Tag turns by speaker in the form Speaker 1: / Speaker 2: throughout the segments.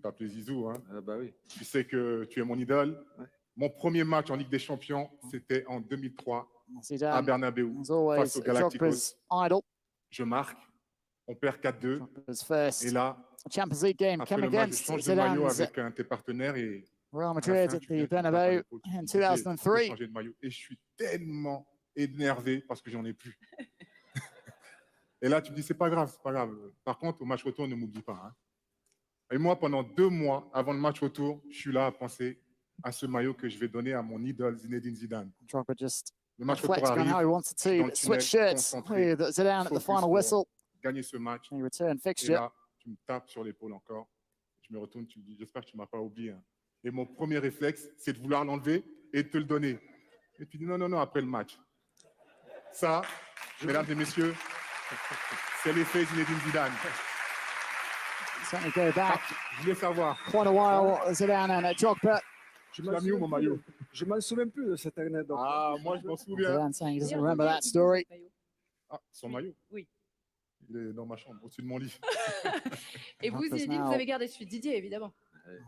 Speaker 1: peux t'appeler Zizou. Hein.
Speaker 2: Bah oui.
Speaker 1: Tu sais que tu es mon idole.
Speaker 2: Ouais.
Speaker 1: Mon premier match en Ligue des Champions, c'était en 2003 à
Speaker 3: Zidane
Speaker 1: Bernabéu
Speaker 3: was always
Speaker 1: face aux Galacticos.
Speaker 3: Drogba's idol.
Speaker 1: Je marque, on perd 4-2.
Speaker 3: Drogba's first
Speaker 1: Et là,
Speaker 3: Champions League game
Speaker 1: après
Speaker 3: came
Speaker 1: le match, je
Speaker 3: against
Speaker 1: change de maillot
Speaker 3: Zidane's
Speaker 1: avec un de tes partenaires et
Speaker 3: Real
Speaker 1: à la
Speaker 3: Madrid
Speaker 1: fin,
Speaker 3: at
Speaker 1: tu viens,
Speaker 3: the
Speaker 1: tu me tapes à
Speaker 3: Bernabeu
Speaker 1: l'épaule, tu me
Speaker 3: in
Speaker 1: dis, Didier, tu peux
Speaker 3: 2003.
Speaker 1: changer de maillot. Et je suis tellement énervé parce que j'en ai plus. Et là, tu me dis, c'est pas grave, c'est pas grave. Par contre, au match retour, ne m'oublie pas. Hein. Et moi, pendant 2 mois avant le match retour, je suis là à penser à ce maillot que je vais donner à mon idole Zinedine Zidane.
Speaker 3: Drogba just
Speaker 1: Le match retour
Speaker 3: reflecting on
Speaker 1: arrive,
Speaker 3: how he wanted
Speaker 1: je suis dans
Speaker 3: to
Speaker 1: le
Speaker 3: switch
Speaker 1: tunnel,
Speaker 3: shirts
Speaker 1: concentré,
Speaker 3: with Zidane at the
Speaker 1: focus
Speaker 3: final
Speaker 1: pour
Speaker 3: whistle.
Speaker 1: gagner ce match.
Speaker 3: He returned
Speaker 1: Et
Speaker 3: fixture.
Speaker 1: là, tu me tapes sur l'épaule encore. Je me retourne, tu me dis, j'espère que tu ne m'as pas oublié. Hein. Et mon premier réflexe, c'est de vouloir l'enlever et de te le donner. Et tu dis, non, non, non, après le match. Ça, mesdames et messieurs, c'est l'effet Zinedine Zidane.
Speaker 3: Certainly go back
Speaker 1: Je voulais savoir.
Speaker 3: quite a while, Zidane and Drogba.
Speaker 1: Tu m'as mis où mon maillot?
Speaker 2: Je m'en souviens plus de cette anecdote.
Speaker 1: Ah, moi je m'en souviens.
Speaker 3: Zidane saying he doesn't remember that story.
Speaker 1: Ah, son maillot?
Speaker 4: Oui.
Speaker 1: Il est dans ma chambre, au-dessus de mon lit.
Speaker 4: Et vous,
Speaker 3: Because
Speaker 4: Zinedine,
Speaker 3: now-
Speaker 4: vous avez gardé celui de Didier, évidemment.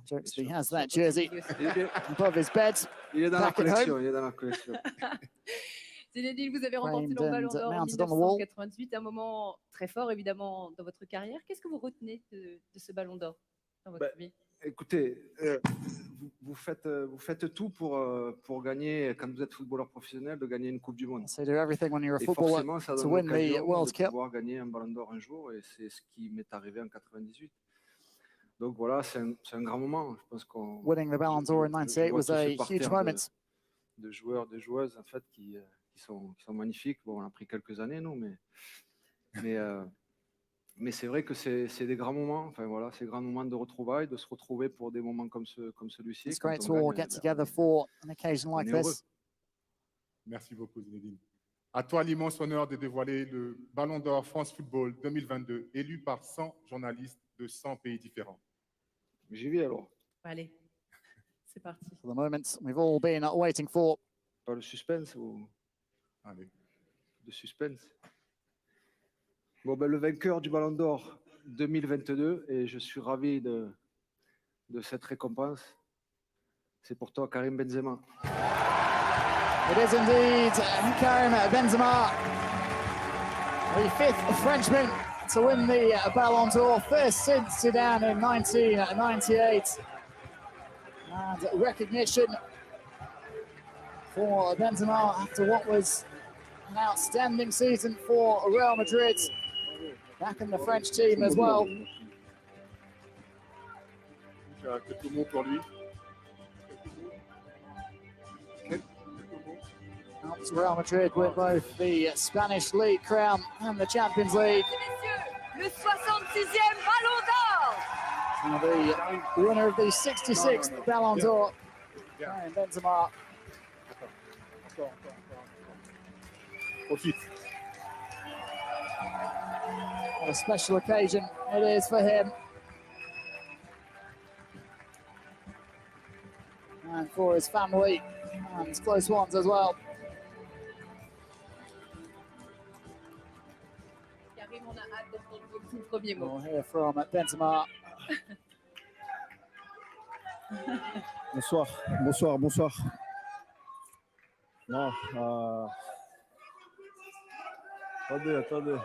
Speaker 3: Jokes, he has that jersey
Speaker 2: Il est,
Speaker 3: above his bed.
Speaker 2: il est dans la
Speaker 3: Back at
Speaker 2: collection. Il est dans la collection.
Speaker 4: Zinedine, vous avez remporté le
Speaker 3: Framed
Speaker 4: Ballon
Speaker 3: and
Speaker 4: d'Or en
Speaker 3: mounted on the wall.
Speaker 4: 1998, un moment très fort, évidemment, dans votre carrière. Qu'est-ce que vous retenez de ce Ballon d'Or dans votre vie?
Speaker 2: Écoutez, vous faites tout pour gagner, quand vous êtes footballeur professionnel, de gagner une Coupe du Monde.
Speaker 3: So do everything when you're a
Speaker 2: Et
Speaker 3: footballer
Speaker 2: forcément, ça
Speaker 3: to
Speaker 2: donne
Speaker 3: win the
Speaker 2: l'occasion
Speaker 3: World
Speaker 2: de
Speaker 3: Cup.
Speaker 2: pouvoir gagner un Ballon d'Or un jour, et c'est ce qui m'est arrivé en 98. Donc voilà, c'est un grand moment. Je pense qu'on
Speaker 3: Winning the Ballon d'Or in
Speaker 2: je
Speaker 3: 98
Speaker 2: vois
Speaker 3: was
Speaker 2: tout
Speaker 3: a
Speaker 2: ce
Speaker 3: huge
Speaker 2: parterre
Speaker 3: moment.
Speaker 2: de joueurs, de joueuses en fait qui sont magnifiques. Bon, on a pris quelques années, nous, mais c'est vrai que c'est des grands moments. Enfin voilà, c'est des grands moments de retrouvailles, de se retrouver pour des moments comme celui-ci.
Speaker 3: It's
Speaker 2: Quand
Speaker 3: great
Speaker 2: on
Speaker 3: to all
Speaker 2: gagne,
Speaker 3: get together for an occasion like
Speaker 2: on est heureux.
Speaker 3: this.
Speaker 1: Merci beaucoup, Zinedine. À toi l'immense honneur de dévoiler le Ballon d'Or France Football 2022, élu par 100 journalistes de 100 pays différents.
Speaker 2: J'y vais alors.
Speaker 4: Allez, c'est parti.
Speaker 3: For the moment we've all been waiting for.
Speaker 2: Pas le suspense ou
Speaker 1: Allez.
Speaker 2: de suspense. Bon, ben, le vainqueur du Ballon d'Or 2022, et je suis ravi de cette récompense. C'est pour toi, Karim Benzema.
Speaker 3: It is indeed Karim Benzema, the 5th Frenchman to win the Ballon d'Or, first since Zidane in 1998. And recognition for Benzema after what was an outstanding season for Real Madrid, back in the French team as well.
Speaker 1: J'ai quelques mots pour lui.
Speaker 3: Helps Real Madrid win both the Spanish League crown and the Champions League.
Speaker 4: Messieurs, le 66e Ballon d'Or.
Speaker 3: Now the winner of the 66th Ballon d'Or, Karim Benzema.
Speaker 1: Profite.
Speaker 3: What a special occasion it is for him. And for his family and his close ones as well.
Speaker 4: Karim, on a hâte d'entendre vos tout premiers mots.
Speaker 3: We'll hear from Benzema.
Speaker 5: Bonsoir, bonsoir, bonsoir. Non, attendez.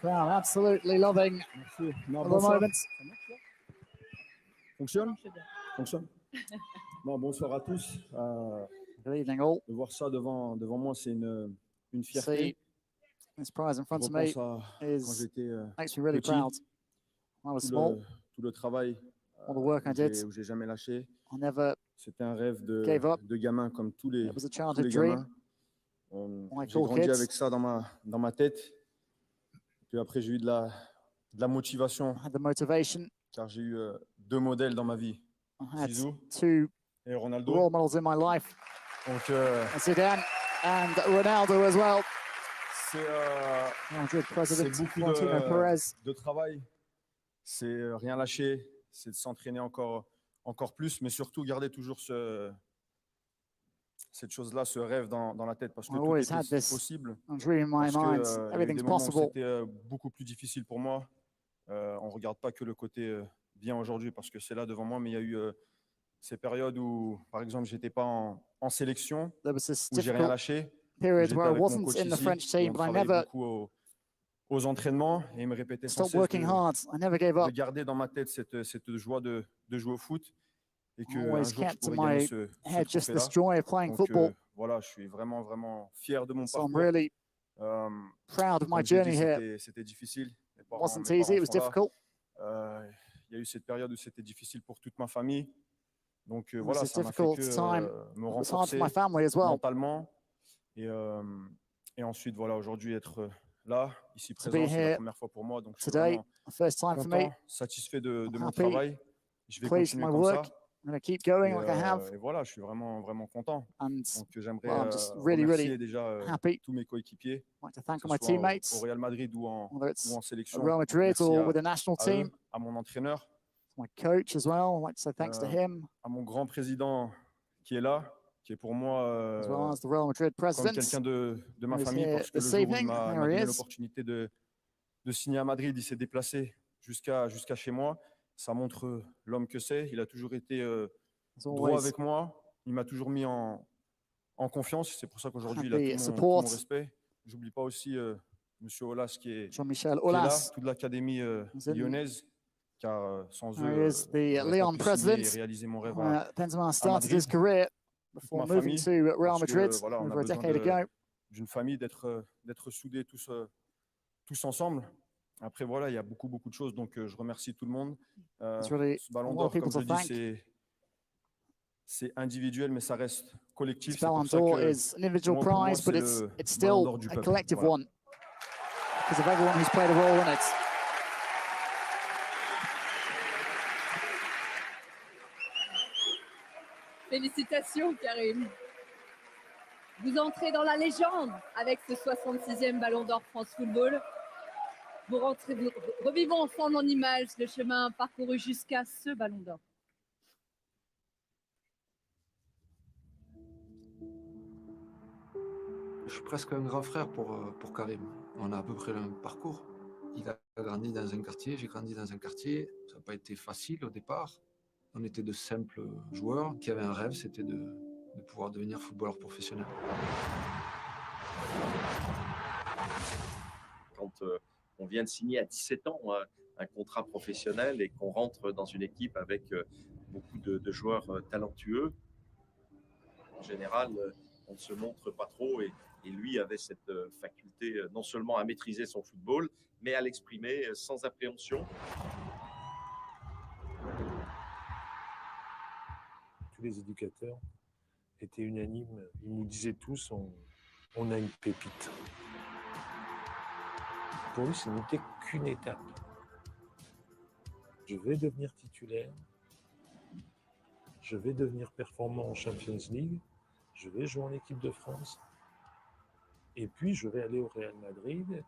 Speaker 3: Crowd absolutely loving
Speaker 5: Merci. Non,
Speaker 3: the
Speaker 5: bonsoir.
Speaker 3: moment.
Speaker 5: Fonctionne? Fonctionne. Non, bonsoir à tous.
Speaker 3: Good evening all.
Speaker 5: De voir ça devant moi, c'est une
Speaker 3: See
Speaker 5: fierté.
Speaker 3: this prize in
Speaker 5: Je
Speaker 3: front of me
Speaker 5: repense à quand
Speaker 3: is
Speaker 5: j'étais
Speaker 3: makes me really
Speaker 5: petit.
Speaker 3: proud. When I was small,
Speaker 5: tout le travail
Speaker 3: all the work I did,
Speaker 5: où j'ai jamais lâché.
Speaker 3: I never
Speaker 5: C'était un rêve
Speaker 3: gave up.
Speaker 5: de gamin comme tous les
Speaker 3: It was a
Speaker 5: tous
Speaker 3: childhood
Speaker 5: les
Speaker 3: dream.
Speaker 5: gamins.
Speaker 3: Like
Speaker 5: J'ai
Speaker 3: all
Speaker 5: grandi
Speaker 3: kids.
Speaker 5: avec ça dans ma tête. Puis après, j'ai eu de la motivation,
Speaker 3: I had the motivation.
Speaker 5: car j'ai eu 2 modèles dans ma vie,
Speaker 3: I had
Speaker 5: Zizou
Speaker 3: two
Speaker 5: et Ronaldo.
Speaker 3: role models in my life,
Speaker 5: Donc,
Speaker 3: Zidane and Ronaldo as well.
Speaker 5: C'est
Speaker 3: Real Madrid president
Speaker 5: beaucoup
Speaker 3: Florentino Perez.
Speaker 5: de travail. C'est rien lâcher. C'est de s'entraîner encore plus, mais surtout garder toujours cette chose-là, ce rêve dans la tête, parce que
Speaker 3: I
Speaker 5: tout
Speaker 3: always had
Speaker 5: était
Speaker 3: this
Speaker 5: possible.
Speaker 3: dream in my
Speaker 5: Parce que,
Speaker 3: mind.
Speaker 5: il y a eu
Speaker 3: Everything's
Speaker 5: des moments où
Speaker 3: possible.
Speaker 5: c'était beaucoup plus difficile pour moi. On ne regarde pas que le côté bien aujourd'hui, parce que c'est là devant moi, mais il y a eu ces périodes où, par exemple, je n'étais pas en sélection,
Speaker 3: There was this
Speaker 5: où j'ai rien
Speaker 3: difficult
Speaker 5: lâché.
Speaker 3: period
Speaker 5: J'étais
Speaker 3: where I
Speaker 5: avec mon
Speaker 3: wasn't
Speaker 5: coach
Speaker 3: in the
Speaker 5: ici,
Speaker 3: French
Speaker 5: et
Speaker 3: team,
Speaker 5: on
Speaker 3: but I
Speaker 5: travaillait
Speaker 3: never
Speaker 5: beaucoup aux entraînements, et il me répétait sans
Speaker 3: stopped
Speaker 5: cesse
Speaker 3: working hard. I never gave
Speaker 5: de
Speaker 3: up.
Speaker 5: garder dans ma tête cette joie de jouer au foot, et
Speaker 3: I
Speaker 5: qu'un
Speaker 3: always
Speaker 5: jour je
Speaker 3: kept in
Speaker 5: pourrais gagner
Speaker 3: my
Speaker 5: ce
Speaker 3: head just
Speaker 5: trophée-là.
Speaker 3: this joy of playing
Speaker 5: Donc
Speaker 3: football.
Speaker 5: voilà, je suis vraiment, vraiment fier de mon
Speaker 3: So I'm
Speaker 5: parcours.
Speaker 3: really
Speaker 5: Euh,
Speaker 3: proud of my
Speaker 5: Comme j'ai dit,
Speaker 3: journey here.
Speaker 5: c'était difficile. Mes
Speaker 3: It
Speaker 5: parents
Speaker 3: wasn't easy, it was
Speaker 5: sont là.
Speaker 3: difficult.
Speaker 5: Il y a eu cette période où c'était difficile pour toute ma famille. Donc
Speaker 3: It was
Speaker 5: voilà,
Speaker 3: a
Speaker 5: ça m'a fait
Speaker 3: difficult
Speaker 5: que
Speaker 3: time.
Speaker 5: me
Speaker 3: It was hard for
Speaker 5: renforcer
Speaker 3: my family as well.
Speaker 5: mentalement. Et ensuite, voilà, aujourd'hui, être là, ici
Speaker 3: To be
Speaker 5: présent, c'est la
Speaker 3: here
Speaker 5: première fois pour moi. Donc je suis
Speaker 3: today,
Speaker 5: vraiment
Speaker 3: first time for me.
Speaker 5: content, satisfait de
Speaker 3: I'm
Speaker 5: mon
Speaker 3: happy,
Speaker 5: travail. Je vais
Speaker 3: pleased with
Speaker 5: continuer
Speaker 3: my
Speaker 5: comme
Speaker 3: work.
Speaker 5: ça.
Speaker 3: I'm going to keep going like I have.
Speaker 5: Et voilà, je suis vraiment, vraiment content.
Speaker 3: And
Speaker 5: Donc j'aimerais
Speaker 3: well, I'm just really,
Speaker 5: remercier
Speaker 3: really
Speaker 5: déjà
Speaker 3: happy.
Speaker 5: tous mes coéquipiers,
Speaker 3: I'd like to thank
Speaker 5: que
Speaker 3: all my
Speaker 5: ce soit au
Speaker 3: teammates,
Speaker 5: Real Madrid ou
Speaker 3: whether it's
Speaker 5: en
Speaker 3: at
Speaker 5: sélection.
Speaker 3: Real
Speaker 5: Donc,
Speaker 3: Madrid
Speaker 5: merci
Speaker 3: or with the national
Speaker 5: à
Speaker 3: team.
Speaker 5: eux, à mon entraîneur,
Speaker 3: My coach as well. I'd like to say thanks to
Speaker 5: Euh,
Speaker 3: him,
Speaker 5: à mon grand président qui est là, qui est pour moi
Speaker 3: as well as the Real Madrid
Speaker 5: comme
Speaker 3: president.
Speaker 5: quelqu'un de ma
Speaker 3: who's
Speaker 5: famille,
Speaker 3: here
Speaker 5: parce que le
Speaker 3: this
Speaker 5: jour où il
Speaker 3: evening.
Speaker 5: m'a
Speaker 3: There he
Speaker 5: donné
Speaker 3: is.
Speaker 5: l'opportunité de signer à Madrid, il s'est déplacé jusqu'à chez moi. Ça montre l'homme que c'est. Il a toujours été
Speaker 3: As
Speaker 5: droit
Speaker 3: always,
Speaker 5: avec moi. Il m'a toujours mis en confiance. C'est pour ça qu'aujourd'hui, il a
Speaker 3: happy
Speaker 5: tout mon
Speaker 3: support.
Speaker 5: respect. J'oublie pas aussi Monsieur Olas qui est
Speaker 3: Jean-Michel
Speaker 5: là,
Speaker 3: Aulas.
Speaker 5: toute l'académie
Speaker 3: Is in-
Speaker 5: lyonnaise, car sans
Speaker 3: There
Speaker 5: eux,
Speaker 3: he is, the
Speaker 5: j'aurais pas
Speaker 3: Lyon
Speaker 5: pu signer et
Speaker 3: president.
Speaker 5: réaliser mon rêve
Speaker 3: Benzema started his
Speaker 5: Madrid.
Speaker 3: career before
Speaker 5: ma
Speaker 3: moving
Speaker 5: famille,
Speaker 3: to Real
Speaker 5: parce que,
Speaker 3: Madrid
Speaker 5: voilà, on a
Speaker 3: over a
Speaker 5: besoin
Speaker 3: decade ago.
Speaker 5: d'une famille, d'être soudés tous ensemble. Après, voilà, il y a beaucoup de choses, donc je remercie tout le monde.
Speaker 3: It's really
Speaker 5: Ce ballon
Speaker 3: a lot
Speaker 5: d'or,
Speaker 3: of people
Speaker 5: comme je
Speaker 3: to
Speaker 5: dis,
Speaker 3: thank.
Speaker 5: c'est individuel, mais ça reste collectif.
Speaker 3: This
Speaker 5: C'est
Speaker 3: Ballon
Speaker 5: pour ça
Speaker 3: d'Or
Speaker 5: que
Speaker 3: is an individual
Speaker 5: moi, pour moi,
Speaker 3: prize, but
Speaker 5: c'est
Speaker 3: it's
Speaker 5: le
Speaker 3: it's
Speaker 5: Ballon
Speaker 3: still
Speaker 5: d'Or du
Speaker 3: a
Speaker 5: peuple.
Speaker 3: collective
Speaker 5: Voilà.
Speaker 3: one because of everyone who's played a role in it.
Speaker 4: Félicitations, Karim. Vous entrez dans la légende avec ce 66e Ballon d'Or France Football. Revivons ensemble en images le chemin parcouru jusqu'à ce Ballon d'Or.
Speaker 2: Je suis presque un grand frère pour Karim. On a à peu près le même parcours. Il a grandi dans un quartier, j'ai grandi dans un quartier. Ça n'a pas été facile au départ. On était de simples joueurs qui avaient un rêve, c'était de pouvoir devenir footballeur professionnel.
Speaker 6: Quand on vient de signer à 17 ans un contrat professionnel et qu'on rentre dans une équipe avec beaucoup de joueurs talentueux, en général, on ne se montre pas trop et lui avait cette faculté non seulement à maîtriser son football, mais à l'exprimer sans appréhension.
Speaker 7: Tous les éducateurs étaient unanimes. Ils nous disaient tous, on a une pépite. Pour lui, ce n'était qu'une étape. Je vais devenir titulaire. Je vais devenir performant en Champions League. Je vais jouer en équipe de France. Et puis, je vais aller au Real Madrid.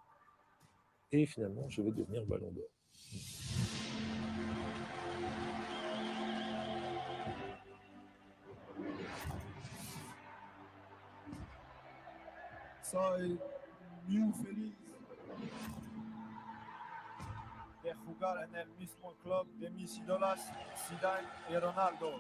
Speaker 7: Et finalement, je vais devenir Ballon d'Or.
Speaker 8: Soy muy feliz de jugar en el mismo club de mis ídolos, Zidane y Ronaldo.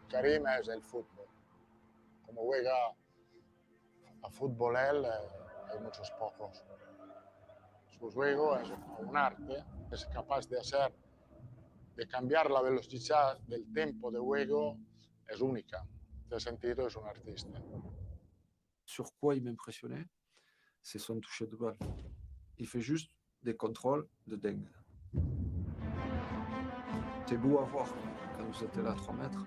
Speaker 9: Karim es el fútbol. Como juega a fútbol él, hay muchos pocos. Su juego es un arte, es capaz de cambiar la velocidad del tiempo de juego, es única. En ese sentido, es un artista.
Speaker 2: Sur quoi il m'impressionnait, c'est son toucher de balle. Il fait juste des contrôles de dingue. C'est beau à voir quand vous étiez là à 3 mètres.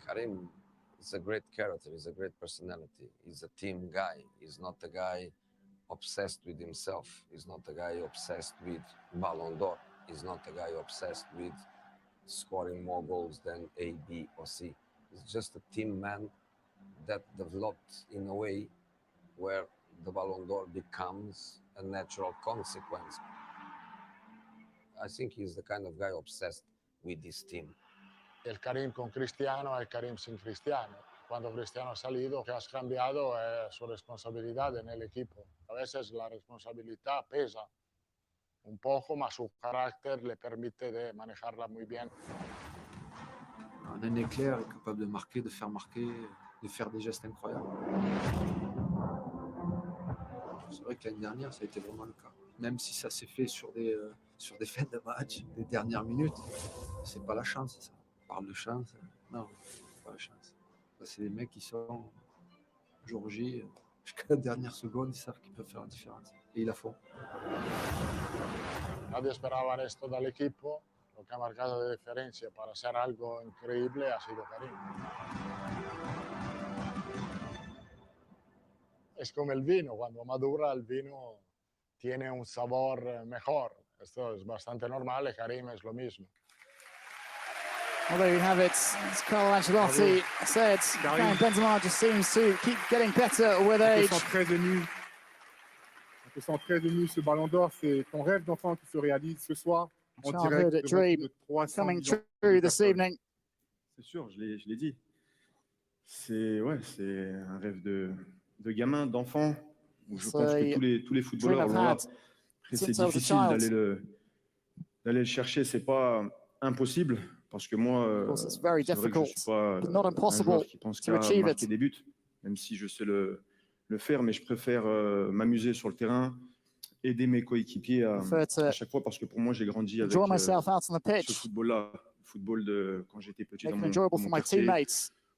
Speaker 10: Karim He's a great character. He's a great personality. He's a team guy. He's not a guy obsessed with himself. He's not a guy obsessed with Ballon d'Or. He's not a guy obsessed with scoring more goals than A, B, or C. He's just a team man that developed in a way where the Ballon d'Or becomes a natural consequence. I think he's the kind of guy obsessed with this team.
Speaker 9: El Karim con Cristiano y el Karim sin Cristiano. Cuando Cristiano ha salido, que has cambiado es su responsabilidad en el equipo. A veces la responsabilidad pesa un poco, mas su carácter le permite de manejarla muy bien.
Speaker 2: Un éclair est capable de marquer, de faire des gestes incroyables. C'est vrai que l'année dernière, ça a été vraiment le cas. Même si ça s'est fait sur des fins de match, des dernières minutes, c'est pas la chance, ça. On parle de chance, non, c'est pas la chance. Ça, c'est des mecs qui sont jour J, jusqu'à la dernière seconde, ils savent qu'ils peuvent faire la différence. Et ils la font.
Speaker 9: Nadie esperaba esto del equipo. Lo que ha marcado de diferencia para hacer algo increíble ha sido Karim. Es como el vino, cuando madura el vino tiene un sabor mejor. Esto es bastante normal y Karim es lo mismo.
Speaker 3: Well, there you have it. As Carlo Ancelotti said, Karim Benzema just seems to keep getting better with age.
Speaker 1: On te sent très ému, ce Ballon d'Or. C'est ton rêve d'enfant qui se réalise ce soir en direct
Speaker 3: Childhood dream
Speaker 1: de 300
Speaker 3: coming
Speaker 1: millions
Speaker 3: true
Speaker 1: de
Speaker 3: this
Speaker 1: personnes.
Speaker 3: evening.
Speaker 5: C'est sûr, je l'ai dit. C'est un rêve de gamin, d'enfant. Où je pense que tous les footballeurs l'ont là. Après, c'est difficile d'aller le chercher. C'est pas impossible parce que moi, c'est vrai que je suis pas un joueur qui pense qu'à marquer des buts, même si je sais le faire, mais je préfère m'amuser sur le terrain, aider mes coéquipiers à chaque fois, parce que pour moi, j'ai grandi avec ce football-là, le football de quand j'étais petit dans mon quartier.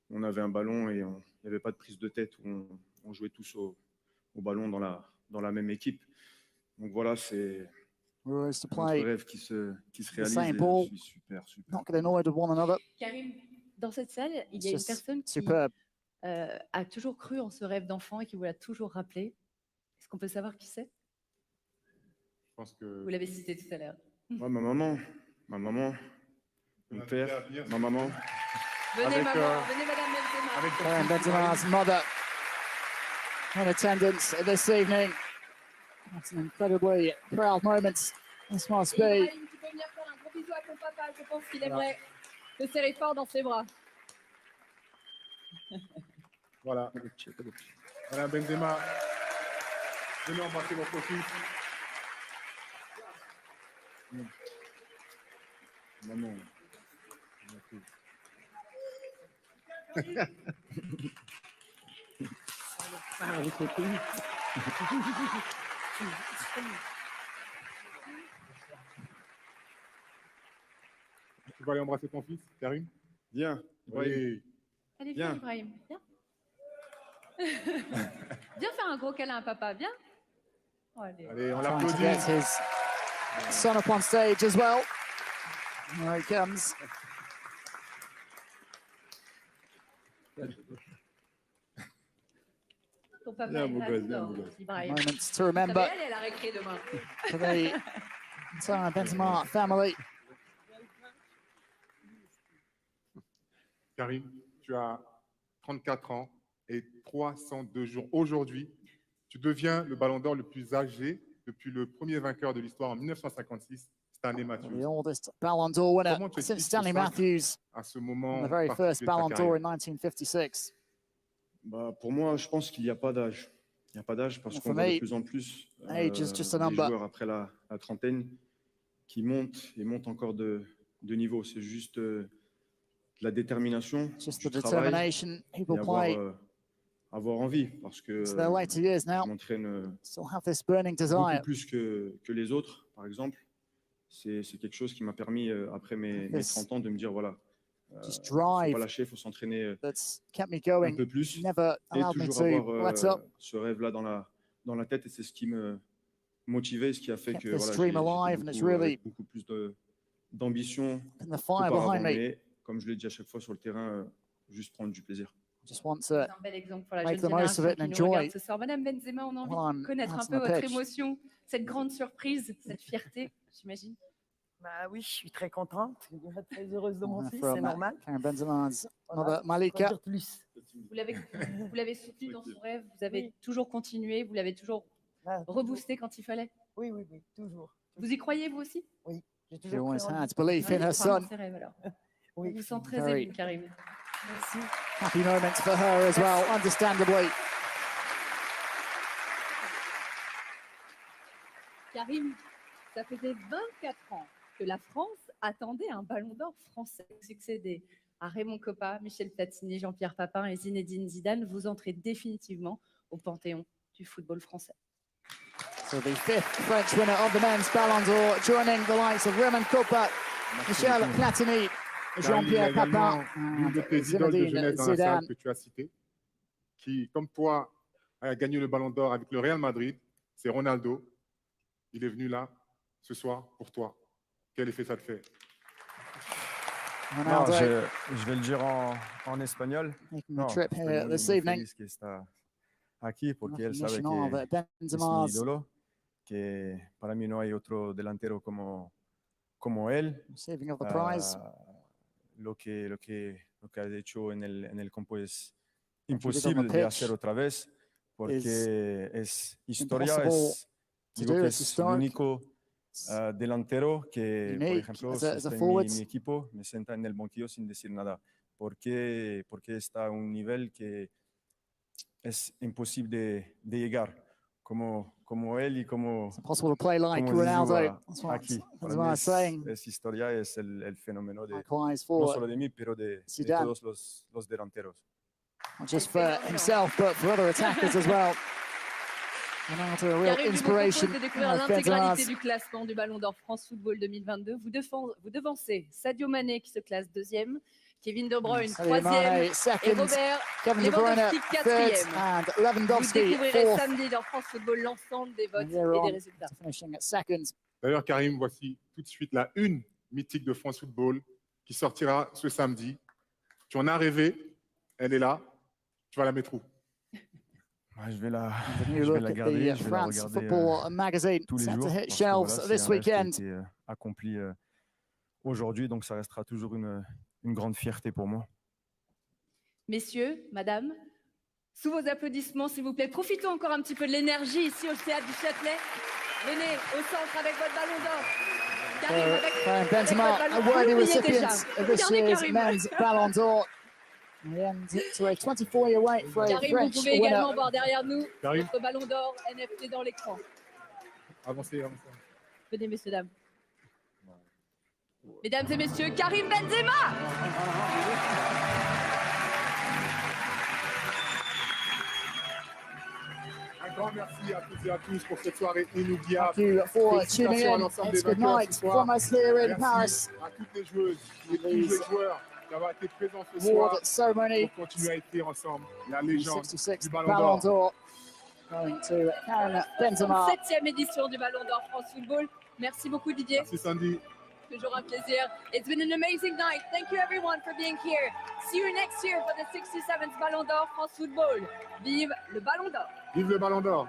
Speaker 5: On avait un ballon et il n'y avait pas de prise de tête, où on jouait tous au ballon dans la même équipe. Donc voilà, c'est un rêve qui se réalise et je suis super.
Speaker 4: Karim, dans cette salle, il y a une personne qui a toujours cru en ce rêve d'enfant et qui vous l'a toujours rappelé. Est-ce qu'on peut savoir qui c'est?
Speaker 1: Je pense que...
Speaker 4: Vous l'avez cité tout à l'heure.
Speaker 5: Ouais, ma maman, mon père, ma maman.
Speaker 4: Venez, maman, venez, Madame Benzema.
Speaker 3: Karim Benzema's mother in attendance this evening. That's an incredibly proud moment. This must be.
Speaker 4: Ibrahim, tu peux venir faire un gros bisou à ton papa. Je pense qu'il aimerait te serrer fort dans ses bras.
Speaker 1: Voilà. Madame Benzema, venez embrasser votre fils. Maman. Tu vas aller embrasser ton fils, Karim?
Speaker 5: Viens.
Speaker 1: Oui.
Speaker 4: Allez, viens, Ibrahim. Viens. Viens faire un gros câlin à papa. Viens. Oh,
Speaker 1: allez, on
Speaker 3: l'applaudit. To get his son up on stage as well. Here he comes.
Speaker 4: Ton papa Ibrahim.
Speaker 3: Moments to remember
Speaker 4: aller à la récré demain.
Speaker 3: for the entire Benzema family.
Speaker 1: Karim, tu as 34 ans et 302 jours. Aujourd'hui, tu deviens le Ballon d'Or le plus âgé depuis le premier vainqueur de l'histoire en 1956, Stanley Matthews.
Speaker 3: The oldest Ballon d'Or winner since Stanley Matthews
Speaker 1: à ce moment
Speaker 3: the very first Ballon d'Or in 1956.
Speaker 5: Bah, pour moi, je pense qu'il n'y a pas d'âge. Il n'y a pas d'âge parce qu'on voit de plus en plus des joueurs après la trentaine qui montent et montent encore de niveau. C'est juste de la détermination, du travail et avoir envie, parce que je m'entraîne beaucoup plus que les autres, par exemple. C'est quelque chose qui m'a permis, après mes 30 ans, de me dire, voilà, il ne faut pas lâcher, il faut s'entraîner un peu plus et toujours avoir ce rêve-là dans la tête, et c'est ce qui me motivait, ce qui a fait que voilà, j'ai beaucoup plus d'ambition qu'auparavant, mais comme je l'ai dit à chaque fois sur le terrain, juste prendre du plaisir.
Speaker 3: Just want
Speaker 4: C'est
Speaker 3: to
Speaker 4: un bel exemple pour la
Speaker 3: make
Speaker 4: jeune
Speaker 3: the most of
Speaker 4: génération
Speaker 3: it and
Speaker 4: qui nous regarde
Speaker 3: enjoy
Speaker 4: ce soir. Madame Benzema, on a envie
Speaker 3: while
Speaker 4: de
Speaker 3: I'm
Speaker 4: connaître un
Speaker 3: out
Speaker 4: peu
Speaker 3: on the
Speaker 4: votre
Speaker 3: pitch.
Speaker 4: émotion, cette grande surprise, cette fierté, j'imagine.
Speaker 11: Bah oui, je suis très contente, très heureuse de mon fils,
Speaker 3: From
Speaker 11: c'est normal.
Speaker 3: Karim Benzema's
Speaker 11: Voilà,
Speaker 3: mother, Malika.
Speaker 11: quoi dire de plus.
Speaker 4: Vous l'avez soutenu dans son rêve, vous avez
Speaker 11: Oui.
Speaker 4: toujours continué, vous l'avez toujours
Speaker 11: Ah,
Speaker 4: reboosté quand il fallait.
Speaker 11: Oui, oui, oui, toujours.
Speaker 4: Vous y croyez vous aussi?
Speaker 11: Oui, j'ai
Speaker 3: She
Speaker 11: toujours
Speaker 3: always
Speaker 11: cru en lui.
Speaker 3: had belief in her
Speaker 4: Croire en
Speaker 3: son.
Speaker 4: ses rêves, alors. On
Speaker 11: Oui.
Speaker 4: vous sent très
Speaker 3: Very
Speaker 4: ému, Karim.
Speaker 11: Merci.
Speaker 3: happy moments for her as well, understandably.
Speaker 4: Karim, ça faisait 24 ans que la France attendait un ballon d'or français. Vous succédez à Raymond Kopa, Michel Platini, Jean-Pierre Papin et Zinedine Zidane. Vous entrez définitivement au panthéon du football français.
Speaker 3: So the 5th French winner of the men's Ballon d'Or, joining the likes of Raymond Kopa, Michel Platini, Jean-Pierre Papin,
Speaker 1: L'une de tes idoles de jeunesse dans la salle que tu as citée, qui, comme toi, a gagné le Ballon d'Or avec le Real Madrid, c'est Ronaldo. Il est venu là, ce soir, pour toi. Quel effet ça te fait?
Speaker 5: Non, je vais le dire en espagnol. No,
Speaker 3: trip
Speaker 5: estoy
Speaker 3: here
Speaker 5: muy,
Speaker 3: this
Speaker 5: muy
Speaker 3: evening.
Speaker 5: feliz que está aquí porque él sabe
Speaker 3: Recognition
Speaker 5: que
Speaker 3: of
Speaker 5: es mi
Speaker 3: Benzema's
Speaker 5: ídolo, que para mí no hay otro delantero como él.
Speaker 3: receiving of the prize.
Speaker 5: Lo que has hecho en el campo es
Speaker 3: What you did on the
Speaker 5: imposible de
Speaker 3: pitch
Speaker 5: hacer otra vez porque es historia,
Speaker 3: impossible
Speaker 5: es,
Speaker 3: to
Speaker 5: digo
Speaker 3: do.
Speaker 5: que
Speaker 3: It's
Speaker 5: es el
Speaker 3: historic.
Speaker 5: único delantero que, por
Speaker 3: Unique
Speaker 5: ejemplo,
Speaker 3: as
Speaker 5: si
Speaker 3: a
Speaker 5: está en
Speaker 3: forward.
Speaker 5: mi equipo, me sienta en el banquillo sin decir nada, porque está a un nivel que es imposible de llegar, como él y como
Speaker 3: It's impossible to play like
Speaker 5: como
Speaker 3: Ronaldo.
Speaker 5: Zizou,
Speaker 3: That's what
Speaker 5: aquí. Para
Speaker 3: Benzema
Speaker 5: mí
Speaker 3: is saying.
Speaker 5: es historia, es el fenómeno de,
Speaker 3: Likewise
Speaker 5: no
Speaker 3: for
Speaker 5: solo de mí, pero de
Speaker 3: Zidane.
Speaker 5: todos los delanteros.
Speaker 3: Not just for himself, but for other attackers as well. Ronaldo, a real
Speaker 4: Karim, je vous
Speaker 3: inspiration
Speaker 4: propose de découvrir
Speaker 3: of
Speaker 4: l'intégralité
Speaker 3: Benzema's.
Speaker 4: du classement du Ballon d'Or France Football 2022. Vous devancez Sadio Mané qui se classe 2e, Kevin De Bruyne
Speaker 3: Sadio
Speaker 4: 3e
Speaker 3: Mane,
Speaker 4: et
Speaker 3: second,
Speaker 4: Robert
Speaker 3: Kevin De Bruyne,
Speaker 4: Lewandowski 4e.
Speaker 3: third, and
Speaker 4: Vous
Speaker 3: Lewandowski,
Speaker 4: découvrirez
Speaker 3: fourth.
Speaker 4: samedi dans France Football l'ensemble des votes
Speaker 3: And
Speaker 4: et
Speaker 3: they're
Speaker 4: des
Speaker 3: on
Speaker 4: résultats.
Speaker 3: to finishing at second.
Speaker 1: D'ailleurs, Karim, voici tout de suite la une mythique de France Football qui sortira ce samedi. Tu en as rêvé, elle est là. Tu vas la mettre où?
Speaker 5: Je vais la
Speaker 3: The new
Speaker 5: je vais
Speaker 3: look
Speaker 5: la
Speaker 3: at
Speaker 5: garder,
Speaker 3: the
Speaker 5: je vais la
Speaker 3: France
Speaker 5: regarder
Speaker 3: Football magazine
Speaker 5: tous les
Speaker 3: set
Speaker 5: jours
Speaker 3: to hit
Speaker 5: parce que
Speaker 3: shelves
Speaker 5: voilà,
Speaker 3: this
Speaker 5: c'est un rêve qui a
Speaker 3: weekend.
Speaker 5: été accompli aujourd'hui, donc ça restera toujours une grande fierté pour moi.
Speaker 4: Messieurs, madame, sous vos applaudissements, s'il vous plaît, profitons encore un petit peu de l'énergie ici au Théâtre du Châtelet. Venez au centre avec votre Ballon d'Or. Karim, avec
Speaker 3: Benzema,
Speaker 4: votre
Speaker 3: a
Speaker 4: Ballon d'Or.
Speaker 3: worthy
Speaker 4: Vous l'oubliez déjà.
Speaker 3: recipient of this
Speaker 4: Regardez
Speaker 3: year's
Speaker 4: Karim.
Speaker 3: men's Ballon d'Or. The end to a 24-year wait for a
Speaker 4: Karim, vous
Speaker 3: French
Speaker 4: pouvez
Speaker 3: winner.
Speaker 4: également voir derrière nous
Speaker 1: Karim.
Speaker 4: notre Ballon d'Or NFT dans l'écran.
Speaker 1: Avancez.
Speaker 4: Venez, messieurs, dames. Mesdames et messieurs, Karim Benzema!
Speaker 1: Un grand merci à toutes et à tous pour cette soirée inoubliable.
Speaker 3: Thank you for tuning
Speaker 1: Félicitations à
Speaker 3: in.
Speaker 1: l'ensemble
Speaker 3: It's
Speaker 1: des
Speaker 3: good
Speaker 1: vainqueurs
Speaker 3: night
Speaker 1: ce soir.
Speaker 3: from us here in
Speaker 1: Merci
Speaker 3: Paris.
Speaker 1: à toutes les joueuses et tous les joueurs d'avoir été présents ce
Speaker 3: Award
Speaker 1: soir
Speaker 3: ceremony.
Speaker 1: pour continuer à écrire ensemble la légende
Speaker 3: 66
Speaker 1: du Ballon
Speaker 3: Ballon
Speaker 1: d'Or.
Speaker 3: d'Or going to Karim Benzema.
Speaker 4: 7e édition du Ballon d'Or France Football. Merci beaucoup, Didier.
Speaker 1: Merci Sandy.
Speaker 4: Toujours un plaisir. It's been an amazing night. Thank you everyone for being here. See you next year for the 67th Ballon d'Or France Football. Vive le Ballon d'Or.
Speaker 1: Vive le Ballon d'Or.